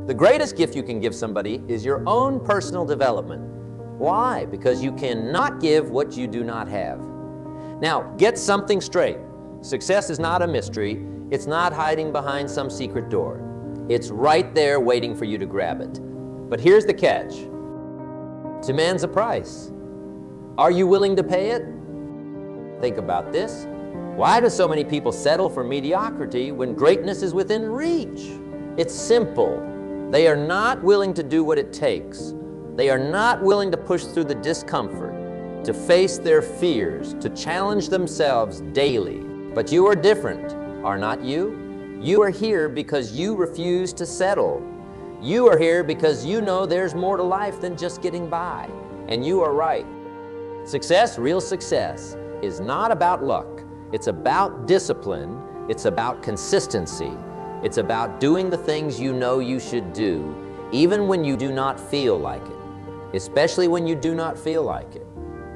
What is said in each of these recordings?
The greatest gift you can give somebody is your own personal development. Why? Because you cannot give what you do not have. Now, get something straight. Success is not a mystery. It's not hiding behind some secret door. It's right there waiting for you to grab it. But here's the catch. It demands a price. Are you willing to pay it? Think about this. Why do so many people settle for mediocrity when greatness is within reach? It's simple. They are not willing to do what it takes. They are not willing to push through the discomfort, to face their fears, to challenge themselves daily. But you are different, are not you? You are here because you refuse to settle. You are here because you know there's more to life than just getting by. And you are right. Success, real success, is not about luck. It's about discipline. It's about consistency. It's about doing the things you know you should do, even when you do not feel like it, especially when you do not feel like it.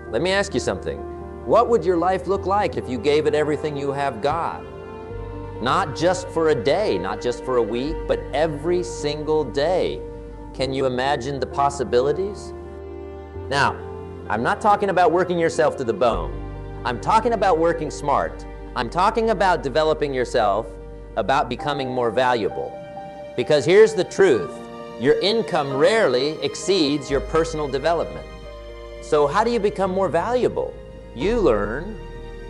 Let me ask you something. What would your life look like if you gave it everything you have got? Not just for a day, not just for a week, but every single day. Can you imagine the possibilities? Now, I'm not talking about working yourself to the bone. I'm talking about working smart. I'm talking about developing yourself, about becoming more valuable. Because here's the truth. Your income rarely exceeds your personal development. So how do you become more valuable? You learn,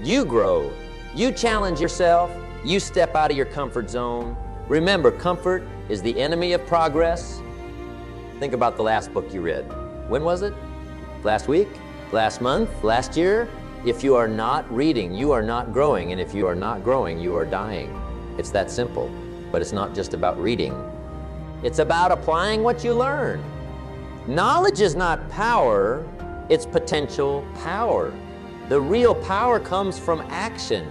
you grow, you challenge yourself, you step out of your comfort zone. Remember, comfort is the enemy of progress. Think about the last book you read. When was it? Last week? Last month? Last year? If you are not reading, you are not growing, and if you are not growing, you are dying. It's that simple, but it's not just about reading. It's about applying what you learn. Knowledge is not power, it's potential power. The real power comes from action.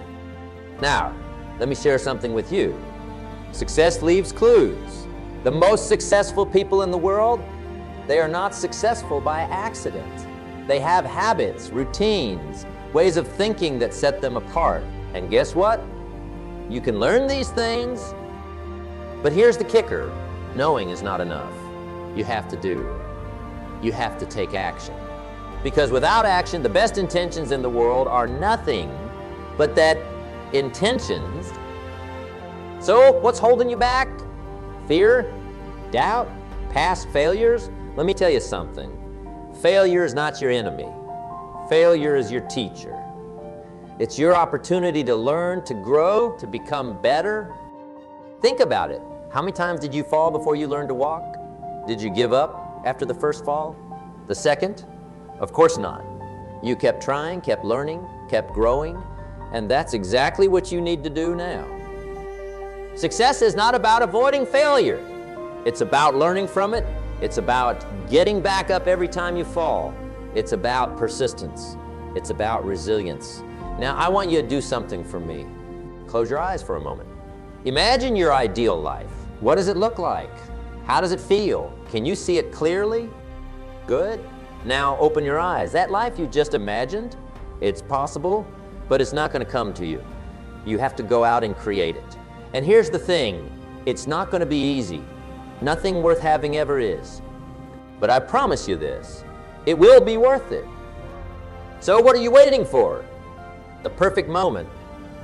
Now, let me share something with you. Success leaves clues. The most successful people in the world, they are not successful by accident. They have habits, routines, ways of thinking that set them apart. And guess what? You can learn these things, but here's the kicker. Knowing is not enough. You have to do. You have to take action. Because without action, the best intentions in the world are nothing but that intentions. So what's holding you back? Fear? Doubt? Past failures? Let me tell you something. Failure is not your enemy. Failure is your teacher. It's your opportunity to learn, to grow, to become better. Think about it. How many times did you fall before you learned to walk? Did you give up after the first fall? The second? Of course not. You kept trying, kept learning, kept growing, and that's exactly what you need to do now. Success is not about avoiding failure. It's about learning from it. It's about getting back up every time you fall. It's about persistence. It's about resilience. Now, I want you to do something for me. Close your eyes for a moment. Imagine your ideal life. What does it look like? How does it feel? Can you see it clearly? Good. Now open your eyes. That life you just imagined, it's possible, but it's not going to come to you. You have to go out and create it. And here's the thing, it's not going to be easy. Nothing worth having ever is. But I promise you this, it will be worth it. So what are you waiting for? The perfect moment.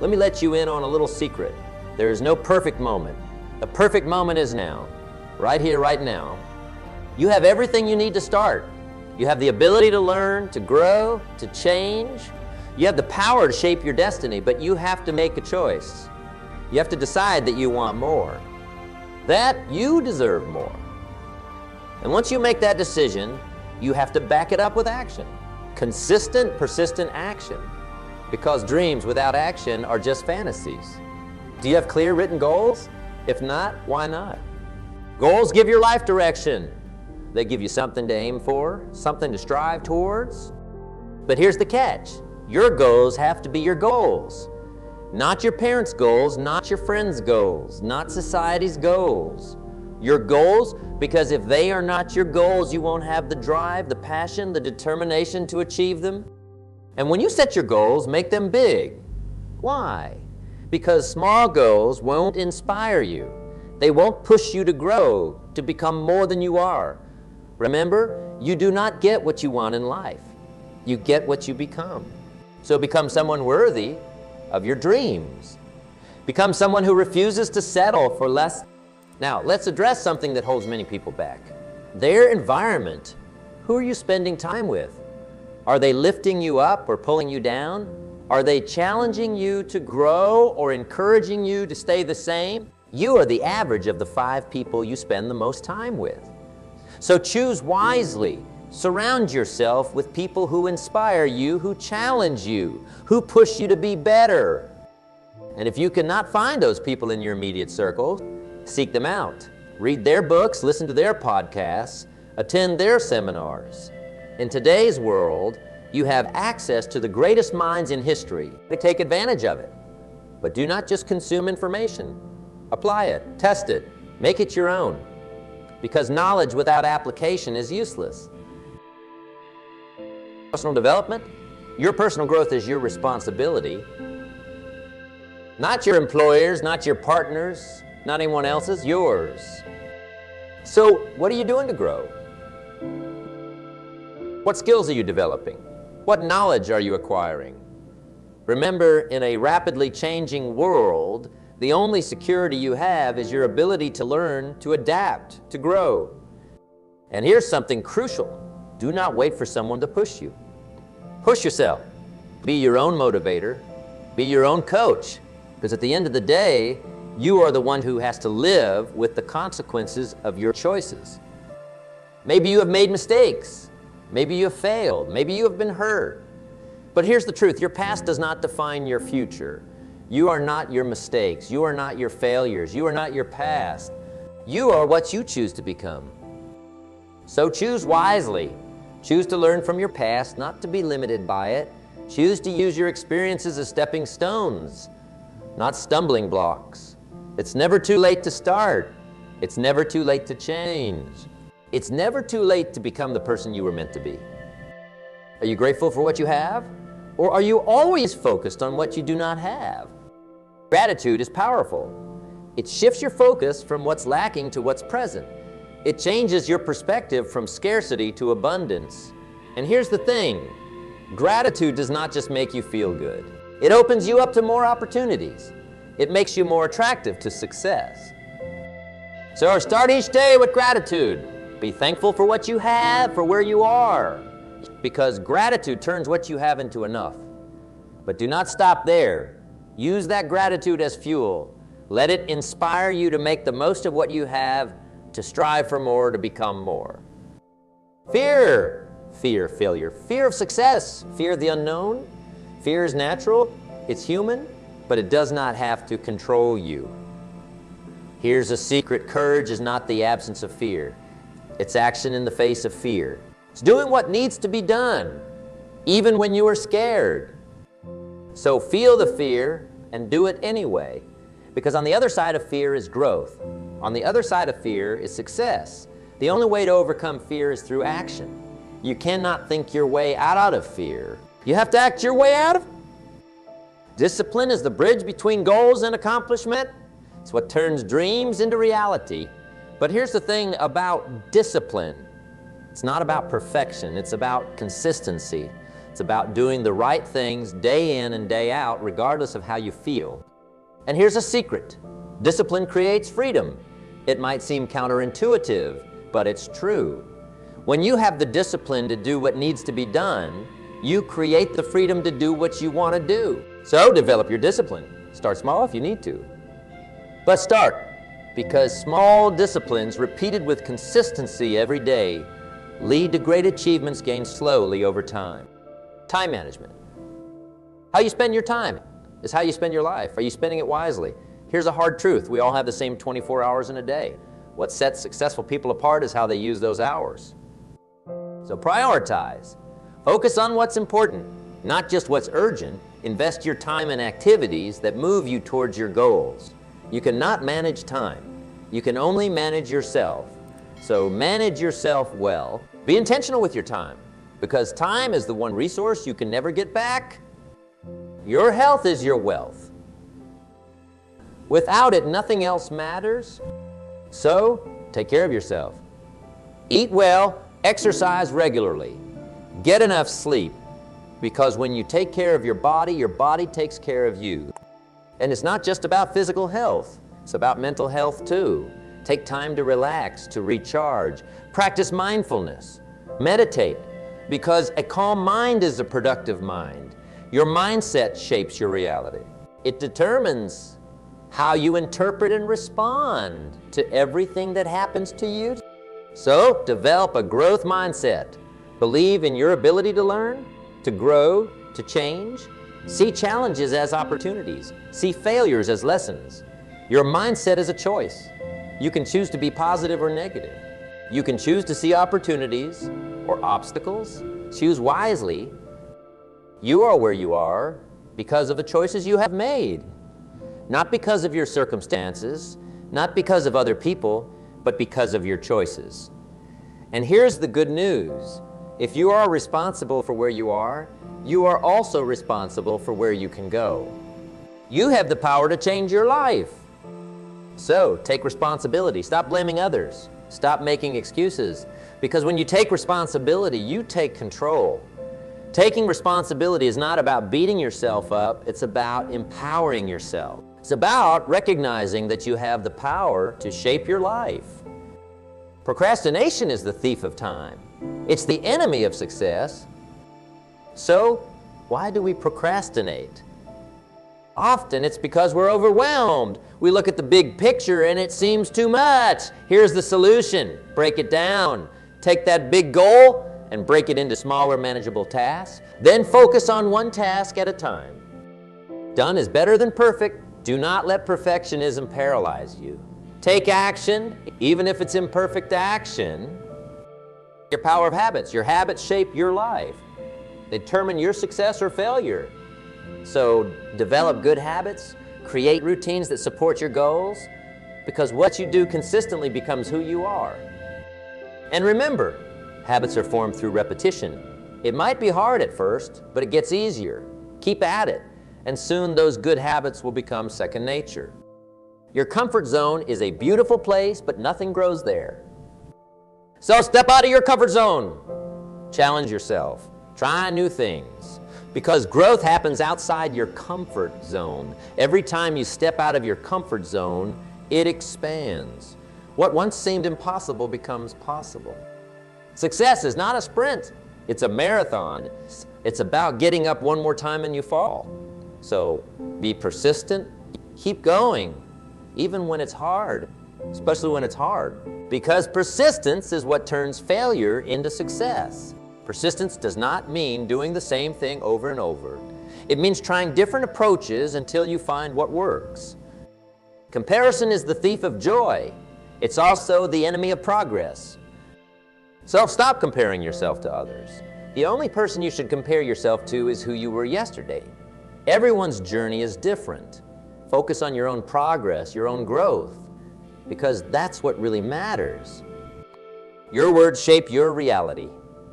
Let me let you in on a little secret. There is no perfect moment. The perfect moment is now. Right here, right now. You have everything you need to start. You have the ability to learn, to grow, to change. You have the power to shape your destiny, but you have to make a choice. You have to decide that you want more. That you deserve more. And once you make that decision, you have to back it up with action. Consistent, persistent action. Because dreams without action are just fantasies. Do you have clear written goals? If not, why not? Goals give your life direction. They give you something to aim for, something to strive towards. But here's the catch. Your goals have to be your goals. Not your parents' goals, not your friends' goals, not society's goals. Your goals, because if they are not your goals, you won't have the drive, the passion, the determination to achieve them. And when you set your goals, make them big. Why? Because small goals won't inspire you. They won't push you to grow, to become more than you are. Remember, you do not get what you want in life. You get what you become. So become someone worthy of your dreams. Become someone who refuses to settle for less. Now, let's address something that holds many people back. Their environment. Who are you spending time with? Are they lifting you up or pulling you down? Are they challenging you to grow or encouraging you to stay the same? You are the average of the 5 people you spend the most time with. So choose wisely. Surround yourself with people who inspire you, who challenge you, who push you to be better. And if you cannot find those people in your immediate circle, seek them out. Read their books, listen to their podcasts, attend their seminars. In today's world, you have access to the greatest minds in history. Take advantage of it. But do not just consume information. Apply it, test it, make it your own. Because knowledge without application is useless. Personal development, your personal growth is your responsibility. Not your employers, not your partners, not anyone else's, yours. So what are you doing to grow? What skills are you developing? What knowledge are you acquiring? Remember, in a rapidly changing world, the only security you have is your ability to learn, to adapt, to grow. And here's something crucial. Do not wait for someone to push you. Push yourself. Be your own motivator. Be your own coach. Because at the end of the day, you are the one who has to live with the consequences of your choices. Maybe you have made mistakes. Maybe you have failed. Maybe you have been hurt. But here's the truth. Your past does not define your future. You are not your mistakes. You are not your failures. You are not your past. You are what you choose to become. So choose wisely. Choose to learn from your past, not to be limited by it. Choose to use your experiences as stepping stones, not stumbling blocks. It's never too late to start. It's never too late to change. It's never too late to become the person you were meant to be. Are you grateful for what you have? Or are you always focused on what you do not have? Gratitude is powerful. It shifts your focus from what's lacking to what's present. It changes your perspective from scarcity to abundance. And here's the thing, gratitude does not just make you feel good. It opens you up to more opportunities. It makes you more attractive to success. So start each day with gratitude. Be thankful for what you have, for where you are. Because gratitude turns what you have into enough. But do not stop there. Use that gratitude as fuel. Let it inspire you to make the most of what you have, to strive for more, to become more. Fear of failure, fear of success, fear of the unknown. Fear is natural, it's human, but it does not have to control you. Here's a secret. Courage is not the absence of fear. It's action in the face of fear. It's doing what needs to be done, even when you are scared. So feel the fear and do it anyway, because on the other side of fear is growth. On the other side of fear is success. The only way to overcome fear is through action. You cannot think your way out of fear. You have to act your way out of it. Discipline is the bridge between goals and accomplishment. It's what turns dreams into reality. But here's the thing about discipline. It's not about perfection. It's about consistency. It's about doing the right things day in and day out, regardless of how you feel. And here's a secret. Discipline creates freedom. It might seem counterintuitive, but it's true. When you have the discipline to do what needs to be done, you create the freedom to do what you want to do. So develop your discipline. Start small if you need to. But start, because small disciplines repeated with consistency every day lead to great achievements gained slowly over time. Time management. How you spend your time is how you spend your life. Are you spending it wisely? Here's a hard truth. We all have the same 24 hours in a day. What sets successful people apart is how they use those hours. So prioritize. Focus on what's important, not just what's urgent. Invest your time in activities that move you towards your goals. You cannot manage time. You can only manage yourself. So manage yourself well. Be intentional with your time, because time is the one resource you can never get back. Your health is your wealth. Without it, nothing else matters. So, take care of yourself. Eat well, exercise regularly, get enough sleep, because when you take care of your body takes care of you. And it's not just about physical health, it's about mental health too. Take time to relax, to recharge. Practice mindfulness. Meditate, because a calm mind is a productive mind. Your mindset shapes your reality. It determines how you interpret and respond to everything that happens to you. So, develop a growth mindset. Believe in your ability to learn, to grow, to change. See challenges as opportunities. See failures as lessons. Your mindset is a choice. You can choose to be positive or negative. You can choose to see opportunities or obstacles. Choose wisely. You are where you are because of the choices you have made. Not because of your circumstances, not because of other people, but because of your choices. And here's the good news. If you are responsible for where you are also responsible for where you can go. You have the power to change your life. So, take responsibility. Stop blaming others. Stop making excuses. Because when you take responsibility, you take control. Taking responsibility is not about beating yourself up, it's about empowering yourself. It's about recognizing that you have the power to shape your life. Procrastination is the thief of time. It's the enemy of success. So, why do we procrastinate? Often it's because we're overwhelmed. We look at the big picture and it seems too much. Here's the solution. Break it down. Take that big goal and break it into smaller, manageable tasks. Then focus on one task at a time. Done is better than perfect. Do not let perfectionism paralyze you. Take action, even if it's imperfect action. Your power of habits. Your habits shape your life. They determine your success or failure. So develop good habits, create routines that support your goals, because what you do consistently becomes who you are. And remember, habits are formed through repetition. It might be hard at first, but it gets easier. Keep at it, and soon those good habits will become second nature. Your comfort zone is a beautiful place, but nothing grows there. So step out of your comfort zone. Challenge yourself. Try new things. Because growth happens outside your comfort zone. Every time you step out of your comfort zone, it expands. What once seemed impossible becomes possible. Success is not a sprint, it's a marathon. It's about getting up one more time and you fall. So be persistent, keep going, even when it's hard, especially when it's hard. Because persistence is what turns failure into success. Persistence does not mean doing the same thing over and over. It means trying different approaches until you find what works. Comparison is the thief of joy. It's also the enemy of progress. So stop comparing yourself to others. The only person you should compare yourself to is who you were yesterday. Everyone's journey is different. Focus on your own progress, your own growth, because that's what really matters. Your words shape your reality.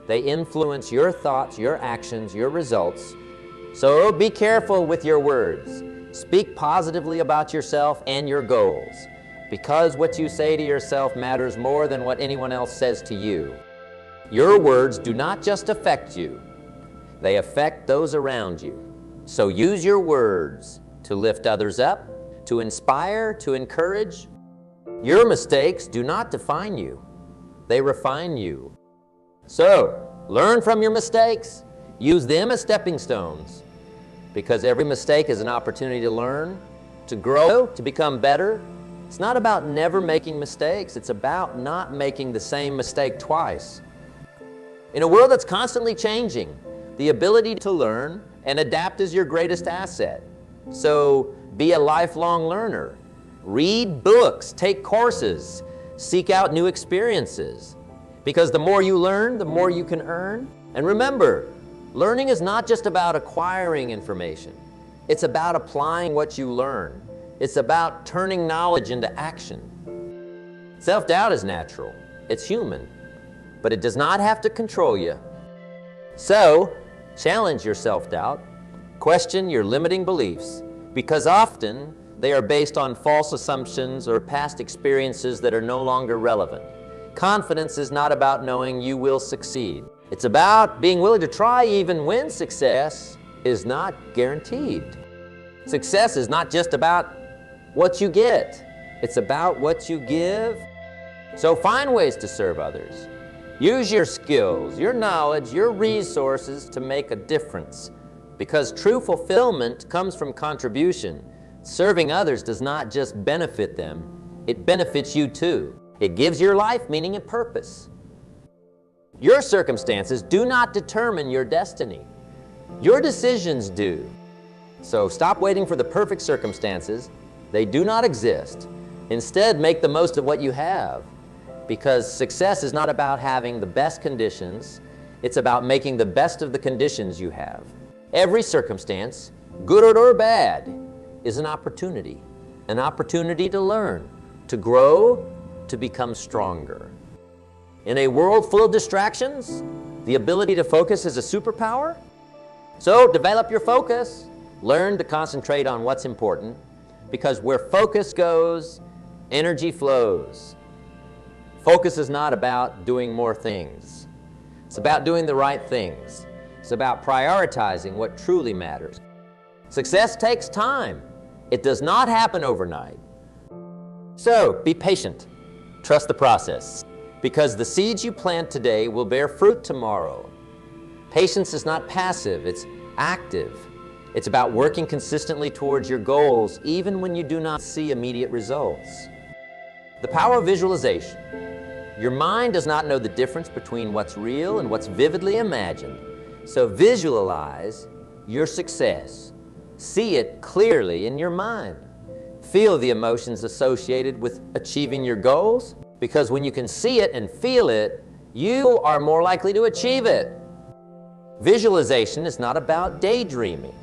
They influence your thoughts, your actions, your results. So be careful with your words. Speak positively about yourself and your goals, because what you say to yourself matters more than what anyone else says to you. Your words do not just affect you, they affect those around you. So use your words to lift others up, to inspire, to encourage. Your mistakes do not define you, they refine you. So, learn from your mistakes. Use them as stepping stones, because every mistake is an opportunity to learn, to grow, to become better. It's not about never making mistakes. It's about not making the same mistake twice. In a world that's constantly changing, the ability to learn and adapt is your greatest asset. So, be a lifelong learner. Read books, take courses, seek out new experiences. Because the more you learn, the more you can earn. And remember, learning is not just about acquiring information. It's about applying what you learn. It's about turning knowledge into action. Self-doubt is natural. It's human. But it does not have to control you. So, challenge your self-doubt. Question your limiting beliefs. Because often, they are based on false assumptions or past experiences that are no longer relevant. Confidence is not about knowing you will succeed. It's about being willing to try even when success is not guaranteed. Success is not just about what you get. It's about what you give. So find ways to serve others. Use your skills, your knowledge, your resources to make a difference. Because true fulfillment comes from contribution. Serving others does not just benefit them, it benefits you too. It gives your life meaning and purpose. Your circumstances do not determine your destiny. Your decisions do. So stop waiting for the perfect circumstances. They do not exist. Instead, make the most of what you have. Because success is not about having the best conditions, it's about making the best of the conditions you have. Every circumstance, good or bad, is an opportunity to learn, to grow, to become stronger. In a world full of distractions, the ability to focus is a superpower. So develop your focus. Learn to concentrate on what's important, because where focus goes, energy flows. Focus is not about doing more things. It's about doing the right things. It's about prioritizing what truly matters. Success takes time. It does not happen overnight. So be patient. Trust the process, because the seeds you plant today will bear fruit tomorrow. Patience is not passive, it's active. It's about working consistently towards your goals, even when you do not see immediate results. The power of visualization. Your mind does not know the difference between what's real and what's vividly imagined. So visualize your success. See it clearly in your mind. Feel the emotions associated with achieving your goals, because when you can see it and feel it, you are more likely to achieve it. Visualization is not about daydreaming.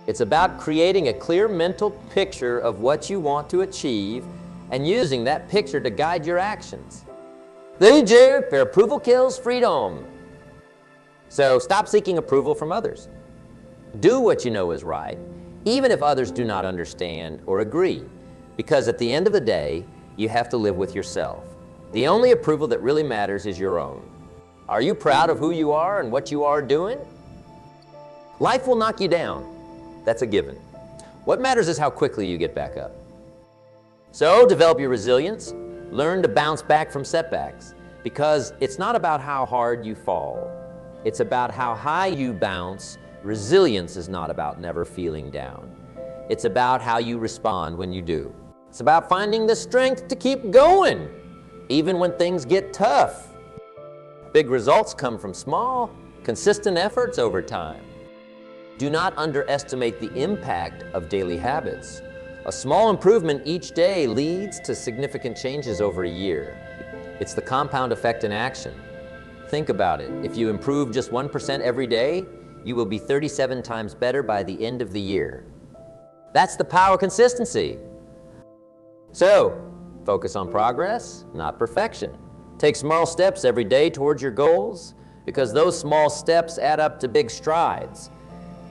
It's about creating a clear mental picture of what you want to achieve and using that picture to guide your actions. DJ, fair approval kills freedom. So stop seeking approval from others. Do what you know is right, even if others do not understand or agree, because at the end of the day, you have to live with yourself. The only approval that really matters is your own. Are you proud of who you are and what you are doing? Life will knock you down. That's a given. What matters is how quickly you get back up. So develop your resilience. Learn to bounce back from setbacks, because it's not about how hard you fall. It's about how high you bounce. Resilience is not about never feeling down. It's about how you respond when you do. It's about finding the strength to keep going, even when things get tough. Big results come from small, consistent efforts over time. Do not underestimate the impact of daily habits. A small improvement each day leads to significant changes over a year. It's the compound effect in action. Think about it. If you improve just 1% every day, you will be 37 times better by the end of the year. That's the power of consistency. So, focus on progress, not perfection. Take small steps every day towards your goals, because those small steps add up to big strides.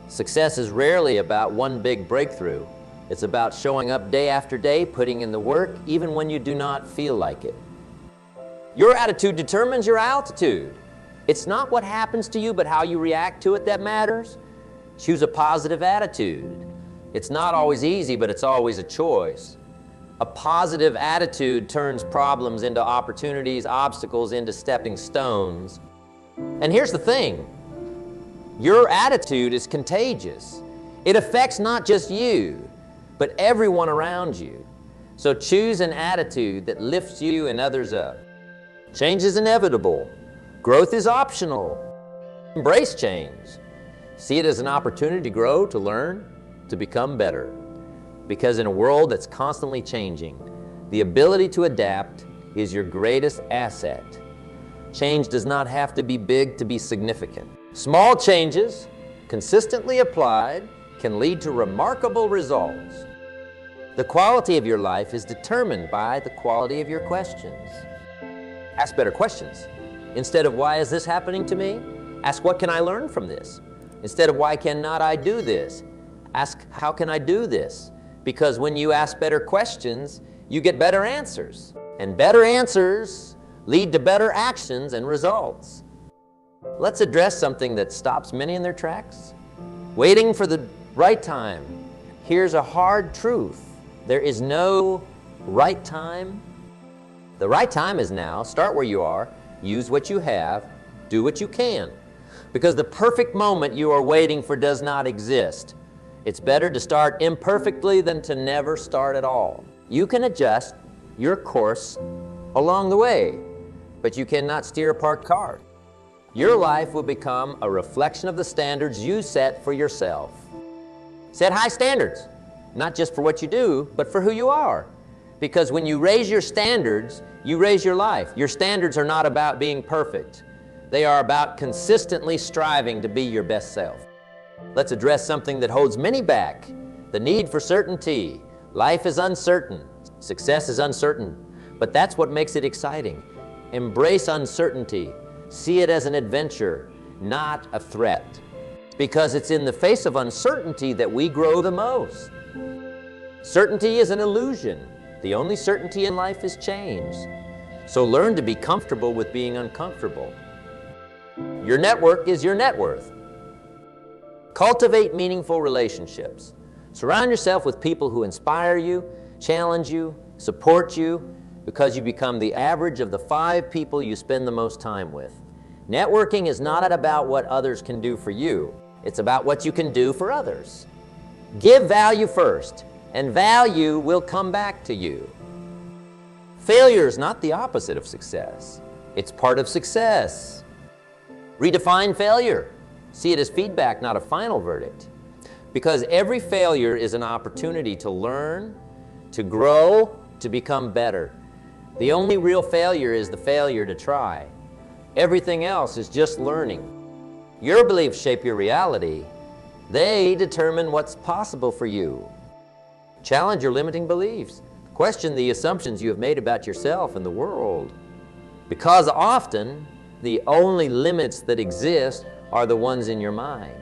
Success is rarely about one big breakthrough. It's about showing up day after day, putting in the work, even when you do not feel like it. Your attitude determines your altitude. It's not what happens to you, but how you react to it that matters. Choose a positive attitude. It's not always easy, but it's always a choice. A positive attitude turns problems into opportunities, obstacles into stepping stones. And here's the thing. Your attitude is contagious. It affects not just you, but everyone around you. So choose an attitude that lifts you and others up. Change is inevitable. Growth is optional. Embrace change. See it as an opportunity to grow, to learn, to become better. Because in a world that's constantly changing, the ability to adapt is your greatest asset. Change does not have to be big to be significant. Small changes, consistently applied, can lead to remarkable results. The quality of your life is determined by the quality of your questions. Ask better questions. Instead of why is this happening to me? Ask what can I learn from this? Instead of why cannot I do this? Ask how can I do this? Because when you ask better questions, you get better answers. And better answers lead to better actions and results. Let's address something that stops many in their tracks. Waiting for the right time. Here's a hard truth. There is no right time. The right time is now. Start where you are. Use what you have. Do what you can. Because the perfect moment you are waiting for does not exist. It's better to start imperfectly than to never start at all. You can adjust your course along the way, but you cannot steer a parked car. Your life will become a reflection of the standards you set for yourself. Set high standards, not just for what you do, but for who you are. Because when you raise your standards, you raise your life. Your standards are not about being perfect. They are about consistently striving to be your best self. Let's address something that holds many back, the need for certainty. Life is uncertain. Success is uncertain. But that's what makes it exciting. Embrace uncertainty. See it as an adventure, not a threat. Because it's in the face of uncertainty that we grow the most. Certainty is an illusion. The only certainty in life is change. So learn to be comfortable with being uncomfortable. Your network is your net worth. Cultivate meaningful relationships. Surround yourself with people who inspire you, challenge you, support you, because you become the average of the 5 people you spend the most time with. Networking is not about what others can do for you. It's about what you can do for others. Give value first, and value will come back to you. Failure is not the opposite of success. It's part of success. Redefine failure. See it as feedback, not a final verdict. Because every failure is an opportunity to learn, to grow, to become better. The only real failure is the failure to try. Everything else is just learning. Your beliefs shape your reality. They determine what's possible for you. Challenge your limiting beliefs. Question the assumptions you have made about yourself and the world. Because often, the only limits that exist are the ones in your mind.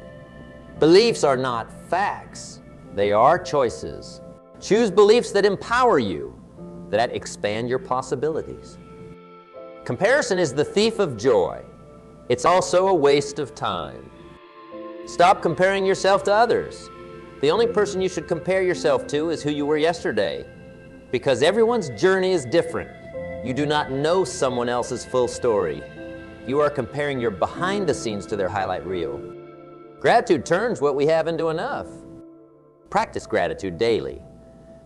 Beliefs are not facts. They are choices. Choose beliefs that empower you, that expand your possibilities. Comparison is the thief of joy. It's also a waste of time. Stop comparing yourself to others. The only person you should compare yourself to is who you were yesterday. Because everyone's journey is different. You do not know someone else's full story. You are comparing your behind the scenes to their highlight reel. Gratitude turns what we have into enough. Practice gratitude daily.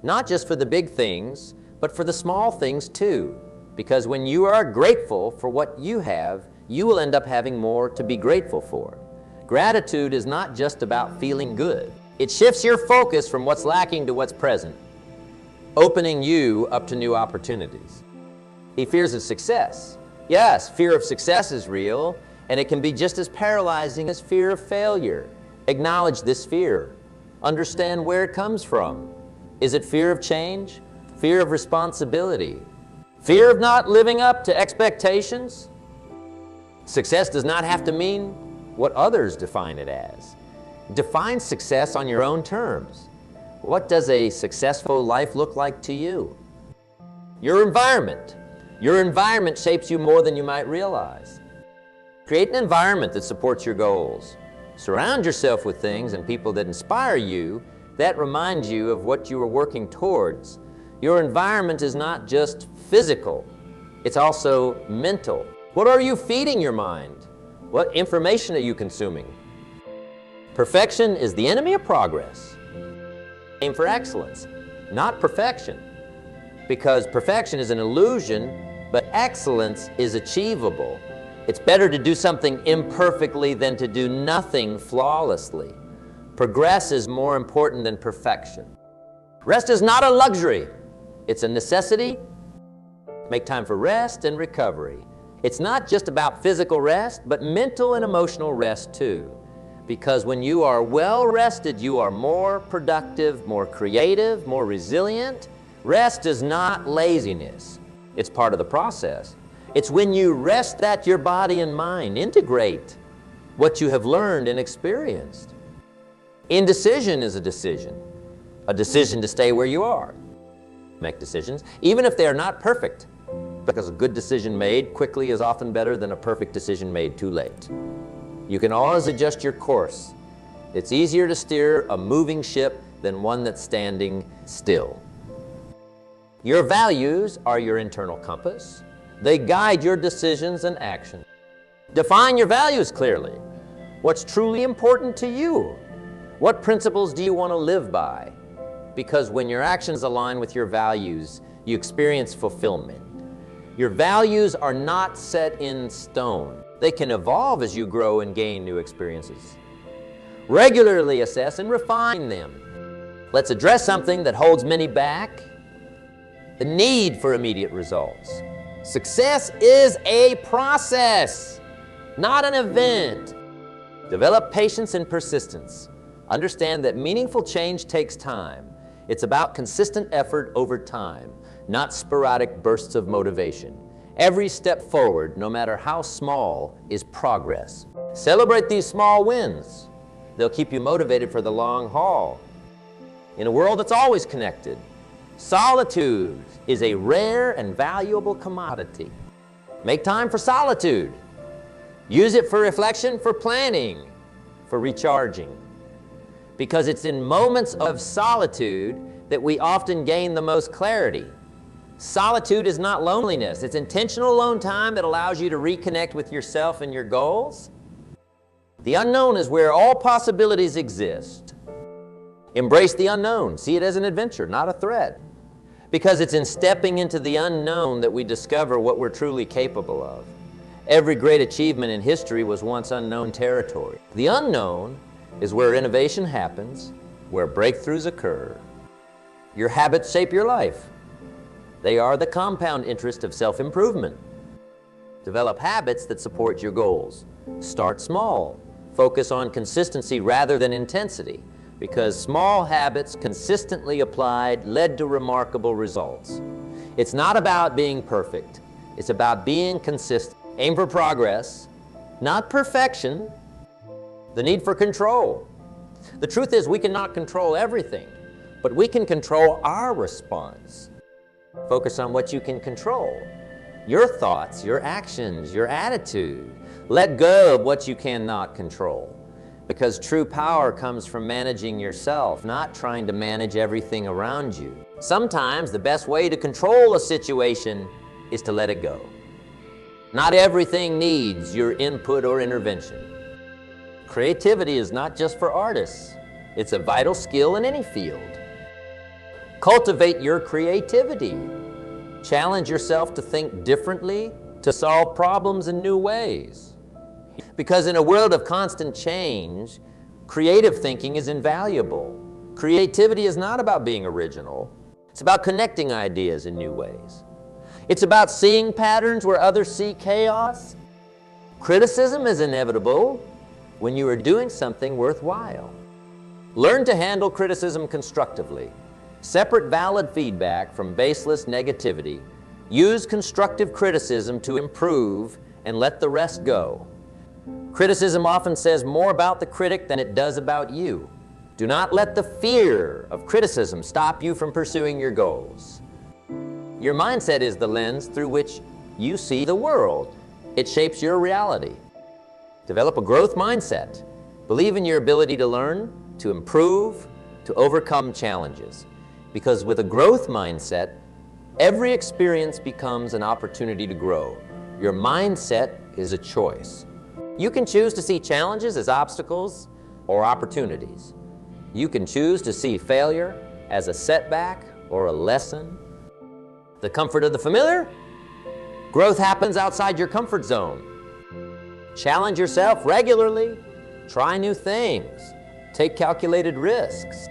Not just for the big things, but for the small things too. Because when you are grateful for what you have, you will end up having more to be grateful for. Gratitude is not just about feeling good. It shifts your focus from what's lacking to what's present, opening you up to new opportunities. He fears of success. Yes, fear of success is real, and it can be just as paralyzing as fear of failure. Acknowledge this fear. Understand where it comes from. Is it fear of change? Fear of responsibility? Fear of not living up to expectations? Success does not have to mean what others define it as. Define success on your own terms. What does a successful life look like to you? Your environment. Your environment shapes you more than you might realize. Create an environment that supports your goals. Surround yourself with things and people that inspire you, that remind you of what you are working towards. Your environment is not just physical, it's also mental. What are you feeding your mind? What information are you consuming? Perfection is the enemy of progress. Aim for excellence, not perfection. Because perfection is an illusion, but excellence is achievable. It's better to do something imperfectly than to do nothing flawlessly. Progress is more important than perfection. Rest is not a luxury. It's a necessity. Make time for rest and recovery. It's not just about physical rest, but mental and emotional rest too. Because when you are well rested, you are more productive, more creative, more resilient. Rest is not laziness. It's part of the process. It's when you rest that your body and mind integrate what you have learned and experienced. Indecision is a decision. a decision to stay where you are. Make decisions, even if they are not perfect, because a good decision made quickly is often better than a perfect decision made too late. You can always adjust your course. It's easier to steer a moving ship than one that's standing still. Your values are your internal compass. They guide your decisions and actions. Define your values clearly. What's truly important to you? What principles do you want to live by? Because when your actions align with your values, you experience fulfillment. Your values are not set in stone. They can evolve as you grow and gain new experiences. Regularly assess and refine them. Let's address something that holds many back: the need for immediate results. Success is a process, not an event. Develop patience and persistence. Understand that meaningful change takes time. It's about consistent effort over time, not sporadic bursts of motivation. Every step forward, no matter how small, is progress. Celebrate these small wins. They'll keep you motivated for the long haul. In a world that's always connected, solitude is a rare and valuable commodity. Make time for solitude. Use it for reflection, for planning, for recharging. Because it's in moments of solitude that we often gain the most clarity. Solitude is not loneliness. It's intentional alone time that allows you to reconnect with yourself and your goals. The unknown is where all possibilities exist. Embrace the unknown. See it as an adventure, not a threat. Because it's in stepping into the unknown that we discover what we're truly capable of. Every great achievement in history was once unknown territory. The unknown is where innovation happens, where breakthroughs occur. Your habits shape your life. They are the compound interest of self-improvement. Develop habits that support your goals. Start small. Focus on consistency rather than intensity, because small habits consistently applied led to remarkable results. It's not about being perfect. It's about being consistent. Aim for progress, not perfection. The need for control. The truth is we cannot control everything, but we can control our response. Focus on what you can control. Your thoughts, your actions, your attitude. Let go of what you cannot control. Because true power comes from managing yourself, not trying to manage everything around you. Sometimes the best way to control a situation is to let it go. Not everything needs your input or intervention. Creativity is not just for artists. It's a vital skill in any field. Cultivate your creativity. Challenge yourself to think differently, to solve problems in new ways. Because in a world of constant change, creative thinking is invaluable. Creativity is not about being original. It's about connecting ideas in new ways. It's about seeing patterns where others see chaos. Criticism is inevitable when you are doing something worthwhile. Learn to handle criticism constructively. Separate valid feedback from baseless negativity. Use constructive criticism to improve and let the rest go. Criticism often says more about the critic than it does about you. Do not let the fear of criticism stop you from pursuing your goals. Your mindset is the lens through which you see the world. It shapes your reality. Develop a growth mindset. Believe in your ability to learn, to improve, to overcome challenges. Because with a growth mindset, every experience becomes an opportunity to grow. Your mindset is a choice. You can choose to see challenges as obstacles or opportunities. You can choose to see failure as a setback or a lesson. The comfort of the familiar? Growth happens outside your comfort zone. Challenge yourself regularly. Try new things. Take calculated risks.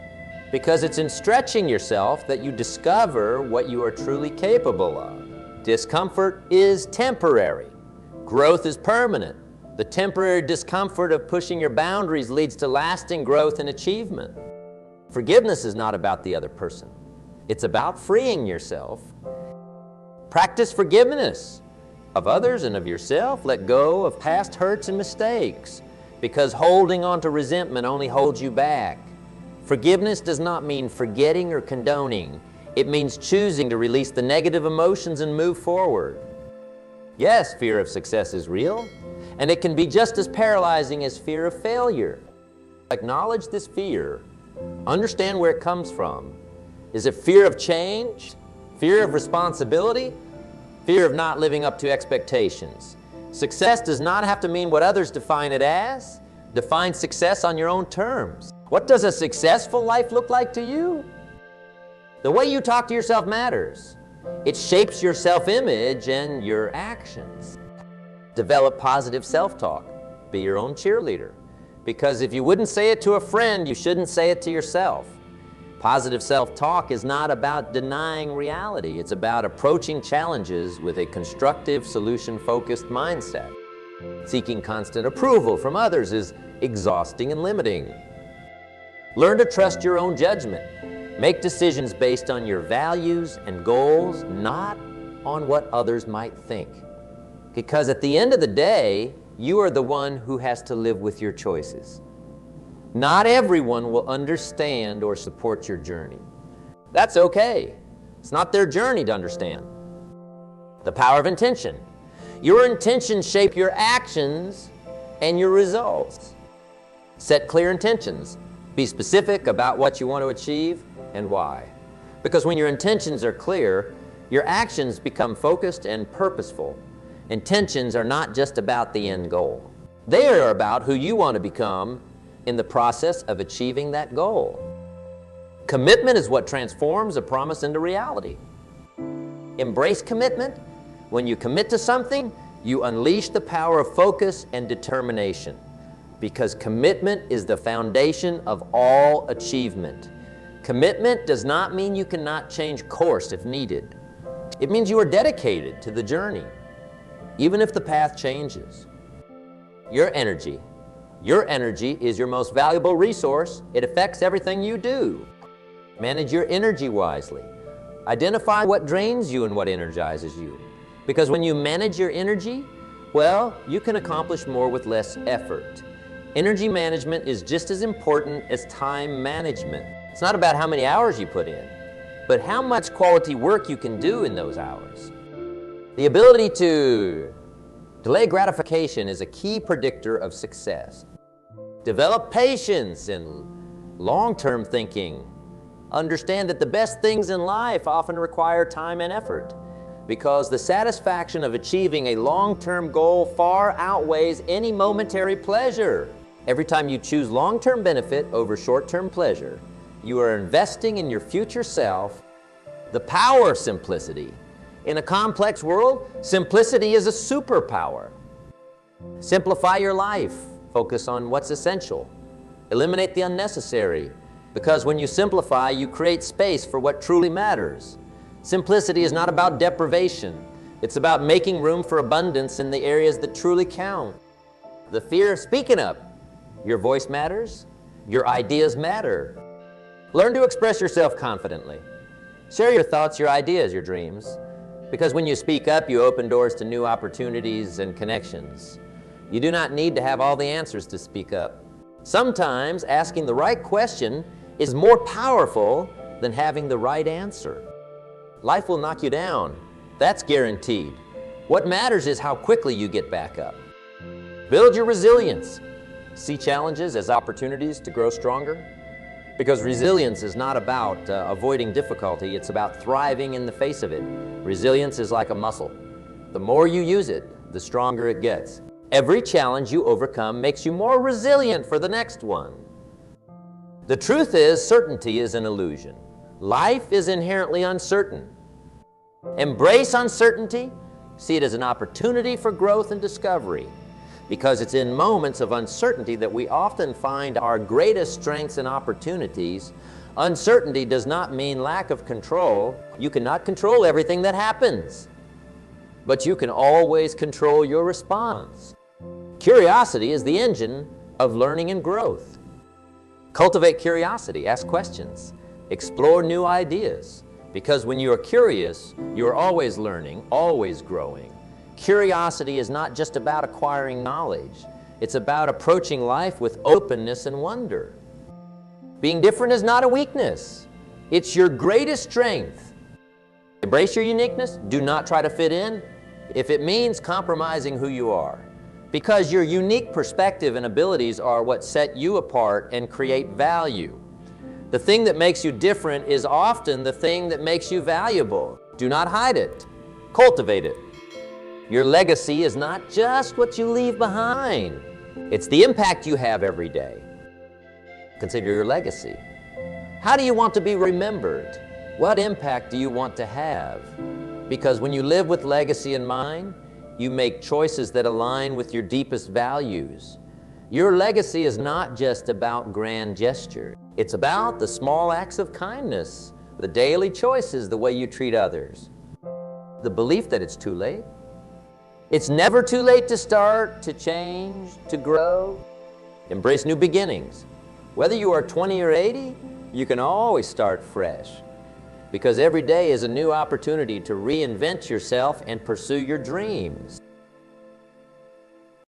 Because it's in stretching yourself that you discover what you are truly capable of. Discomfort is temporary. Growth is permanent. The temporary discomfort of pushing your boundaries leads to lasting growth and achievement. Forgiveness is not about the other person. It's about freeing yourself. Practice forgiveness of others and of yourself. Let go of past hurts and mistakes, because holding on to resentment only holds you back. Forgiveness does not mean forgetting or condoning. It means choosing to release the negative emotions and move forward. Yes, fear of success is real, and it can be just as paralyzing as fear of failure. Acknowledge this fear. Understand where it comes from. Is it fear of change? Fear of responsibility? Fear of not living up to expectations? Success does not have to mean what others define it as. Define success on your own terms. What does a successful life look like to you? The way you talk to yourself matters. It shapes your self-image and your actions. Develop positive self-talk. Be your own cheerleader. Because if you wouldn't say it to a friend, you shouldn't say it to yourself. Positive self-talk is not about denying reality. It's about approaching challenges with a constructive, solution-focused mindset. Seeking constant approval from others is exhausting and limiting. Learn to trust your own judgment. Make decisions based on your values and goals, not on what others might think. Because at the end of the day, you are the one who has to live with your choices. Not everyone will understand or support your journey. That's okay. It's not their journey to understand. The power of intention. Your intentions shape your actions and your results. Set clear intentions. Be specific about what you want to achieve and why. Because when your intentions are clear, your actions become focused and purposeful. Intentions are not just about the end goal. They are about who you want to become in the process of achieving that goal. Commitment is what transforms a promise into reality. Embrace commitment. When you commit to something, you unleash the power of focus and determination. Because commitment is the foundation of all achievement. Commitment does not mean you cannot change course if needed. It means you are dedicated to the journey, even if the path changes. Your energy is your most valuable resource. It affects everything you do. Manage your energy wisely. Identify what drains you and what energizes you. Because when you manage your energy, well, you can accomplish more with less effort. Energy management is just as important as time management. It's not about how many hours you put in, but how much quality work you can do in those hours. The ability to delay gratification is a key predictor of success. Develop patience and long-term thinking. Understand that the best things in life often require time and effort, because the satisfaction of achieving a long-term goal far outweighs any momentary pleasure. Every time you choose long-term benefit over short-term pleasure, you are investing in your future self. The power of simplicity. In a complex world, simplicity is a superpower. Simplify your life. Focus on what's essential. Eliminate the unnecessary, because when you simplify, you create space for what truly matters. Simplicity is not about deprivation. It's about making room for abundance in the areas that truly count. The fear of speaking up. Your voice matters. Your ideas matter. Learn to express yourself confidently. Share your thoughts, your ideas, your dreams. Because when you speak up, you open doors to new opportunities and connections. You do not need to have all the answers to speak up. Sometimes asking the right question is more powerful than having the right answer. Life will knock you down. That's guaranteed. What matters is how quickly you get back up. Build your resilience. See challenges as opportunities to grow stronger. Because resilience is not about avoiding difficulty, it's about thriving in the face of it. Resilience is like a muscle. The more you use it, the stronger it gets. Every challenge you overcome makes you more resilient for the next one. The truth is, certainty is an illusion. Life is inherently uncertain. Embrace uncertainty. See it as an opportunity for growth and discovery. Because it's in moments of uncertainty that we often find our greatest strengths and opportunities. Uncertainty does not mean lack of control. You cannot control everything that happens, but you can always control your response. Curiosity is the engine of learning and growth. Cultivate curiosity, ask questions, explore new ideas, because when you are curious, you are always learning, always growing. Curiosity is not just about acquiring knowledge. It's about approaching life with openness and wonder. Being different is not a weakness. It's your greatest strength. Embrace your uniqueness. Do not try to fit in if it means compromising who you are. Because your unique perspective and abilities are what set you apart and create value. The thing that makes you different is often the thing that makes you valuable. Do not hide it. Cultivate it. Your legacy is not just what you leave behind. It's the impact you have every day. Consider your legacy. How do you want to be remembered? What impact do you want to have? Because when you live with legacy in mind, you make choices that align with your deepest values. Your legacy is not just about grand gestures. It's about the small acts of kindness, the daily choices, the way you treat others. The belief that it's too late. It's never too late to start, to change, to grow. Embrace new beginnings. Whether you are 20 or 80, you can always start fresh. Because every day is a new opportunity to reinvent yourself and pursue your dreams.